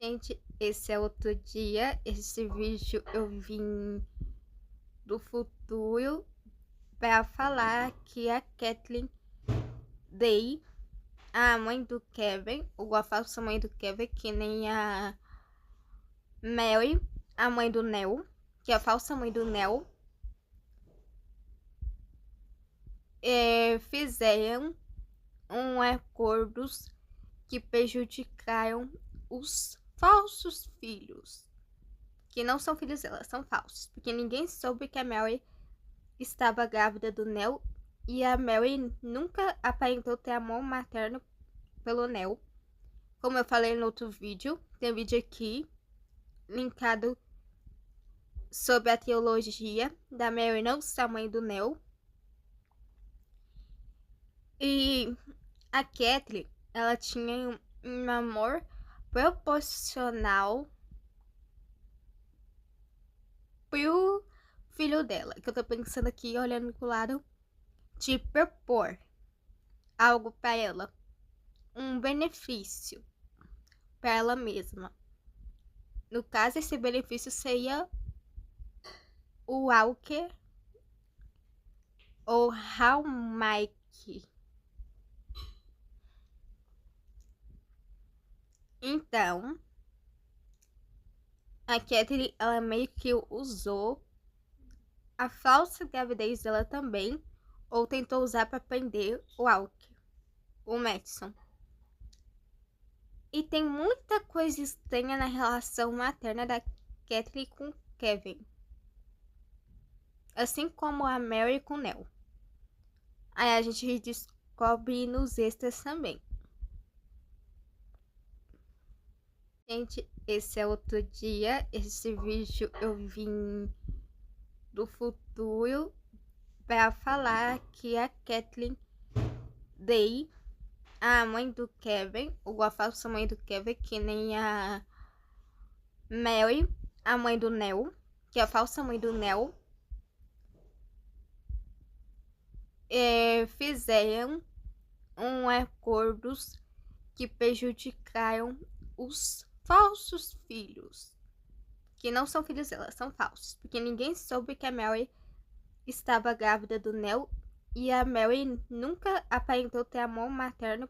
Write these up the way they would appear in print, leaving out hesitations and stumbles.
Gente, esse é outro dia. Esse vídeo eu vim do futuro para falar que a Kathleen Day, a mãe do Kevin, ou a falsa mãe do Kevin, que nem a Mary, a mãe do Neo, que é a falsa mãe do Neo, fizeram acordos que prejudicaram os falsos filhos. Que não são filhos dela, são falsos. Porque ninguém soube que a Mary estava grávida do Neo e a Mary nunca aparentou ter amor materno pelo Neo. Como eu falei no outro vídeo, tem um vídeo aqui linkado sobre a teologia da Mary não ser a mãe do Neo. E a Kathleen, ela tinha um amor proporcional pro filho dela. Que eu tô pensando aqui, olhando pro lado, de propor algo para ela, um benefício para ela mesma. No caso, esse benefício seria o Walker ou Mike. Então, a Kathleen, ela meio que usou a falsa gravidez dela também, ou tentou usar para prender o Walker, o Madison. E tem muita coisa estranha na relação materna da Kathleen com Kevin, assim como a Mary com Nell. Aí a gente descobre nos extras também. Gente, esse é outro dia. Esse vídeo eu vim do futuro para falar que a Kathleen Day, a mãe do Kevin, ou a falsa mãe do Kevin, que nem a Mary, a mãe do Neo, que é a falsa mãe do Neo, fizeram acordos que prejudicaram os falsos filhos. Que não são filhos dela, são falsos. Porque ninguém soube que a Mary estava grávida do Neo e a Mary nunca aparentou ter amor materno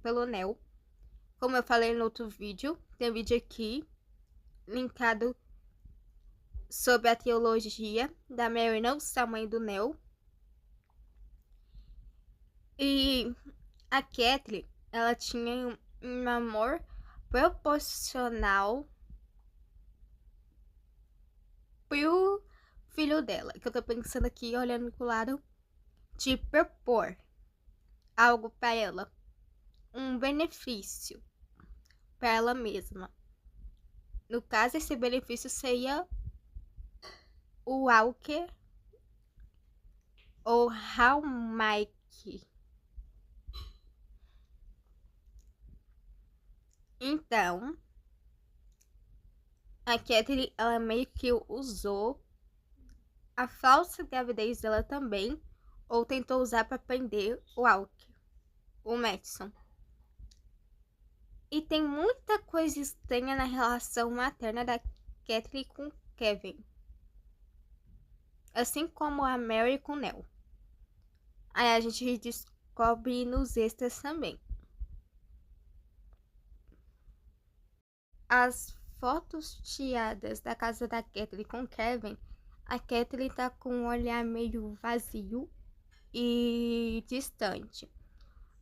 pelo Neo. Como eu falei no outro vídeo, tem um vídeo aqui linkado sobre a teologia da Mary não ser a mãe do Neo. E a Kathleen, ela tinha um amor proporcional pro filho dela. Que eu tô pensando aqui, olhando pro lado, de propor algo para ela, um benefício para ela mesma. No caso, esse benefício seria o Walker ou Mike. Então, a Kathleen, ela meio que usou a falsa gravidez dela também, ou tentou usar para prender o Walker, o Madison. E tem muita coisa estranha na relação materna da Kathleen com Kevin, assim como a Mary com Nell. Aí a gente descobre nos extras também. As fotos tiradas da casa da Kathleen com Kevin, a Kathleen tá com um olhar meio vazio e distante.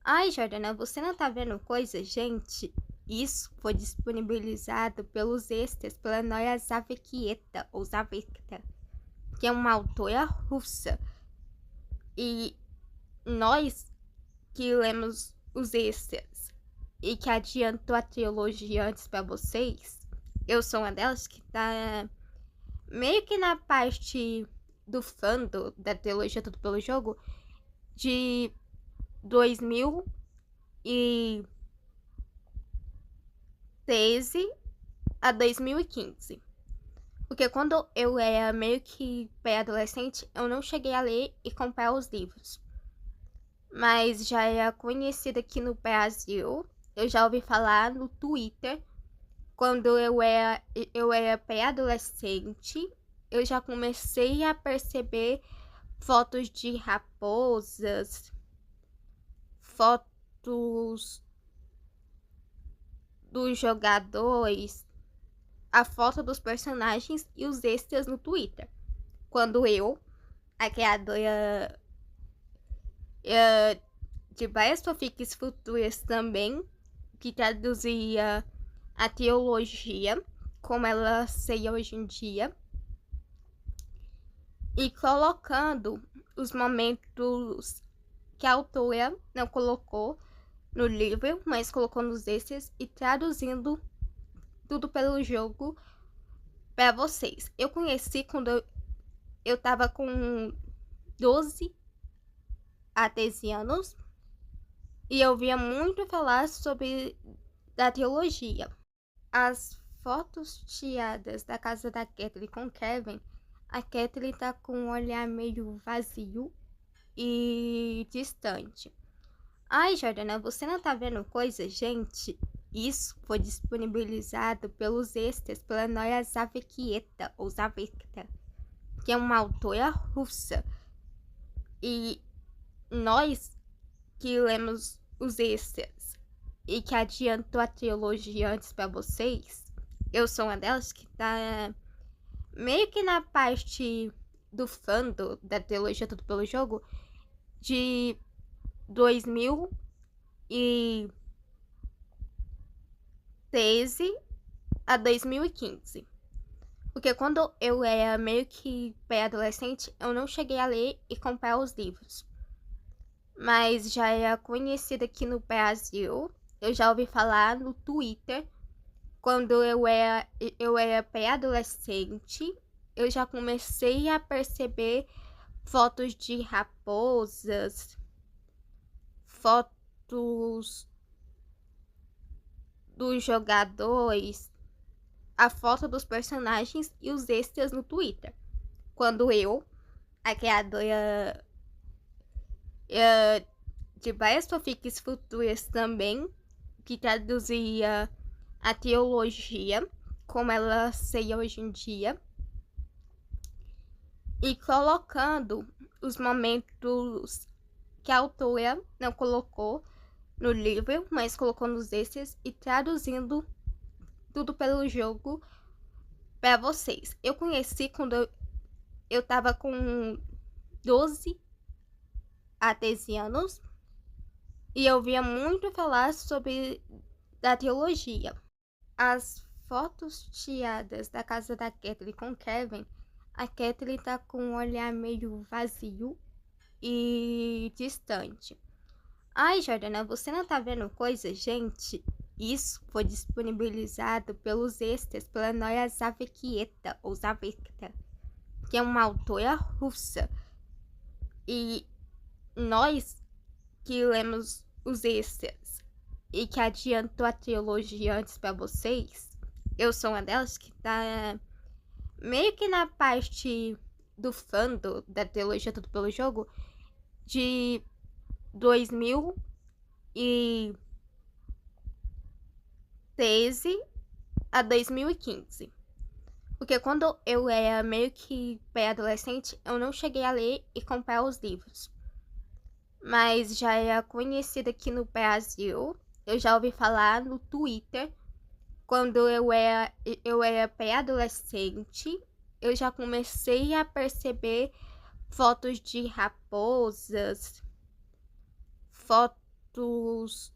Ai, Jordana, você não tá vendo coisa? Gente, isso foi disponibilizado pelos extras pela Noia Zavekieta, ou Zavekta, que é uma autora russa. E nós que lemos os extras e que adiantou a trilogia antes pra vocês, eu sou uma delas que tá meio que na parte do fandom da trilogia Tudo Pelo Jogo de 2013 a 2015. Porque quando eu era meio que pré-adolescente, eu não cheguei a ler e comprar os livros. Mas já era conhecida aqui no Brasil. Eu já ouvi falar no Twitter Quando eu era pré-adolescente, eu já comecei a perceber fotos de raposas, fotos dos jogadores, a foto dos personagens e os extras no Twitter. Quando eu, a criadora de várias fanfics futuras também, que traduzia a teologia como ela seria hoje em dia, e colocando os momentos que a autora não colocou no livro, mas colocou nos extras e traduzindo tudo pelo jogo para vocês. Eu conheci quando eu tava com 12 a 13 anos e eu via muito falar sobre da teologia. As fotos tiradas da casa da Kathleen com Kevin, a Kathleen tá com um olhar meio vazio e distante. Ai, Jordana, você não tá vendo coisa? Gente, isso foi disponibilizado pelos extras pela Noia Zavekieta, ou Zavekta, que é uma autora russa. E nós que lemos os extras e que adiantou a trilogia antes pra vocês, eu sou uma delas que tá meio que na parte do fandom da trilogia Tudo pelo Jogo de 2013 a 2015. Porque quando eu era meio que pré-adolescente, eu não cheguei a ler e comprar os livros. Mas já era conhecida aqui no Brasil. Eu já ouvi falar no Twitter. Quando eu era pré-adolescente, eu já comecei a perceber fotos de raposas, fotos dos jogadores, a foto dos personagens e os extras no Twitter. Quando eu, a criadora de várias fanfics futuras também, que traduzia a teologia como ela seria hoje em dia, e colocando os momentos que a autora não colocou no livro, mas colocou nos extras e traduzindo tudo pelo jogo para vocês. Eu conheci quando eu tava com 12 a 13 anos e eu via muito falar sobre da teologia. As fotos tiradas da casa da Kathleen com Kevin, a Kathleen tá com um olhar meio vazio e distante. Ai, Jordana, você não tá vendo coisa? Gente, isso foi disponibilizado pelos extras pela Noia Zavekieta, ou Zavekta, que é uma autora russa. E nós que lemos os extras e que adiantou a trilogia antes pra vocês, eu sou uma delas que tá meio que na parte do fandom da trilogia Tudo pelo Jogo de 2013 a 2015. Porque quando eu era meio que pré-adolescente, eu não cheguei a ler e comprar os livros. Mas já era conhecida aqui no Brasil. Eu já ouvi falar no Twitter. Quando eu era pré-adolescente, eu já comecei a perceber fotos de raposas, fotos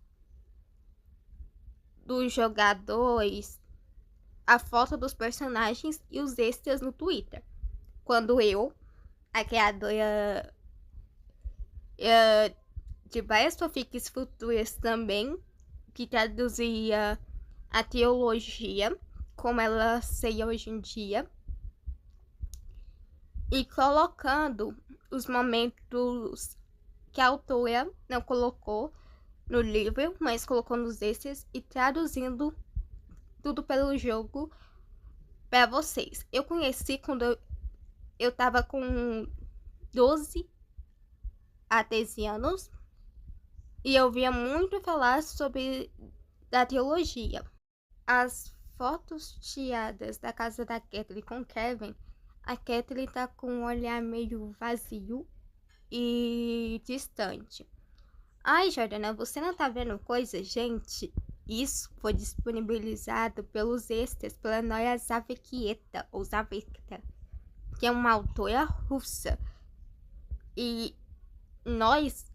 dos jogadores, a foto dos personagens e os extras no Twitter. Quando eu, a criadora de várias fanfics futuras também, que traduzia a teologia como ela seria hoje em dia, e colocando os momentos que a autora não colocou no livro, mas colocou nos extras e traduzindo tudo pelo jogo para vocês. Eu conheci quando eu tava com 12 a 13 anos e eu via muito falar sobre da teologia. As fotos tiradas da casa da Kathleen com Kevin, a Kathleen tá com um olhar meio vazio e distante. Ai, Jordana, você não tá vendo coisa? Gente, isso foi disponibilizado pelos extras pela Noia Zavekieta, ou Zavekta, que é uma autora russa. E nós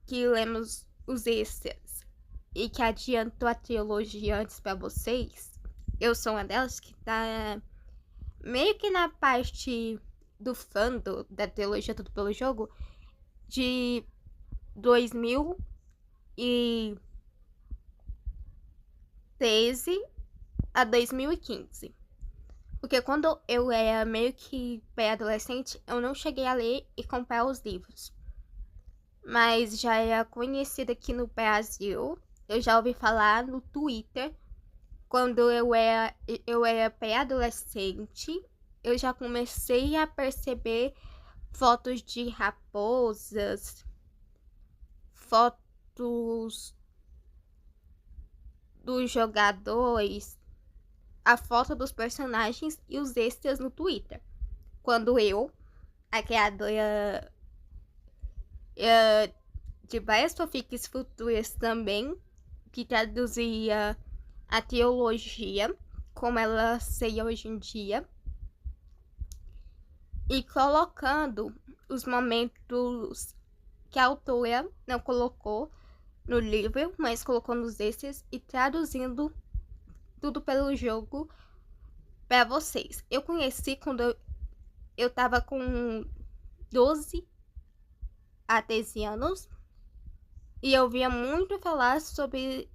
que lemos os extras e que adiantou a trilogia antes pra vocês, eu sou uma delas que tá meio que na parte do fandom da trilogia Tudo Pelo Jogo de 2013 a 2015. Porque quando eu era meio que pré-adolescente, eu não cheguei a ler e comprar os livros. Mas já era conhecida aqui no Brasil. Eu já ouvi falar no Twitter. Quando eu era pré-adolescente, eu já comecei a perceber fotos de raposas, fotos dos jogadores, a foto dos personagens e os extras no Twitter. Quando eu, a criadora de várias fanfics futuras também, que traduzia a teologia, como ela seria hoje em dia, e colocando os momentos que a autora não colocou no livro, mas colocou nos extras e traduzindo tudo pelo jogo para vocês. Eu conheci quando eu tava com 12 a 13 anos e eu via muito falar sobre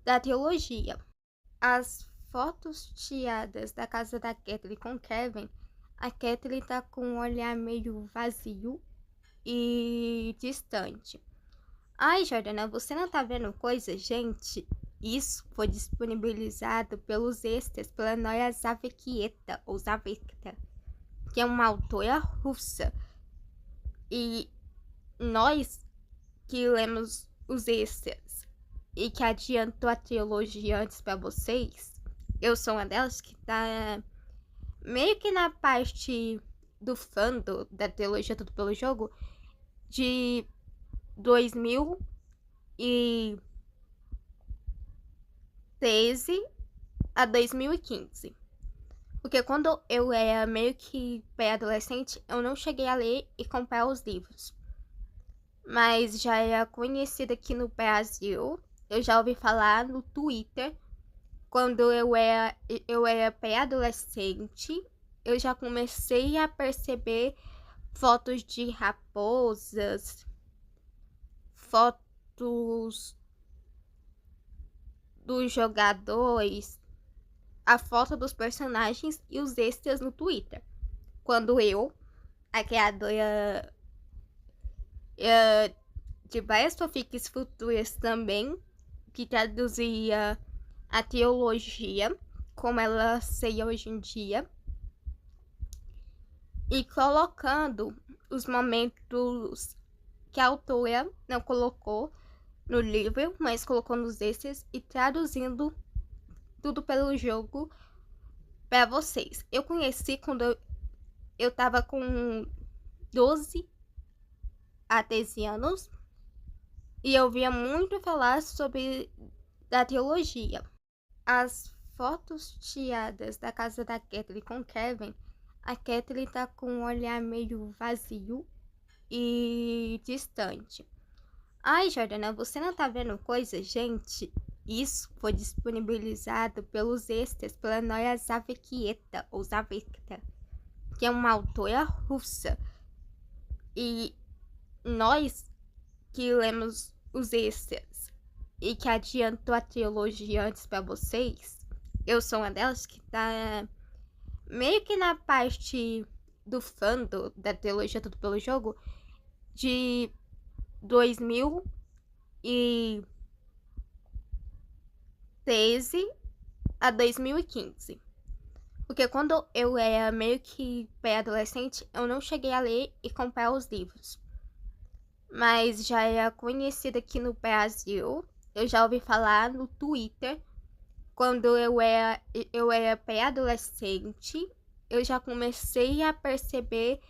da teologia. As fotos tiradas da casa da Kathleen com Kevin, a Kathleen tá com um olhar meio vazio e distante. Ai, Jordana, você não tá vendo coisa? Gente, isso foi disponibilizado pelos extras pela Noia Zavekieta, ou Zavekta, que é uma autora russa. E nós que lemos os extras e que adiantou a trilogia antes pra vocês, eu sou uma delas que tá meio que na parte do fandom da trilogia Tudo Pelo Jogo de 2013 a 2015. Porque quando eu era meio que pré-adolescente, eu não cheguei a ler e comprar os livros. Mas já era conhecida aqui no Brasil. Eu já ouvi falar no Twitter. Quando eu era pré-adolescente, eu já comecei a perceber fotos de raposas, fotos dos jogadores, a foto dos personagens e os extras no Twitter. Quando eu, a criadora de várias fanfics futuras também, que traduzia a teologia, como ela seria hoje em dia, e colocando os momentos que a autora não colocou no livro, mas colocou nos extras e traduzindo tudo pelo jogo para vocês. Eu conheci quando eu tava com 12 a 13 anos e eu via muito falar sobre da teologia. As fotos tiradas da casa da Kathleen com Kevin, a Kathleen tá com um olhar meio vazio e distante. Ai, Jordana, você não tá vendo coisa? Gente, isso foi disponibilizado pelos extras pela Noia Zavekieta, ou Zavekta, que é uma autora russa. E nós que lemos os extras e que adiantou a trilogia antes pra vocês, eu sou uma delas que tá meio que na parte do fandom da trilogia Tudo Pelo Jogo de 2013 a 2015. Porque quando eu era meio que pré-adolescente, eu não cheguei a ler e comprar os livros. Mas já era conhecida aqui no Brasil. Eu já ouvi falar no Twitter. quando eu era pré-adolescente, eu já comecei a perceber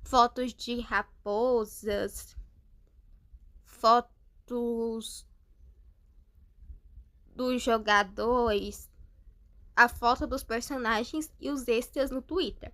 fotos de raposas, fotos dos jogadores, a foto dos personagens e os extras no Twitter.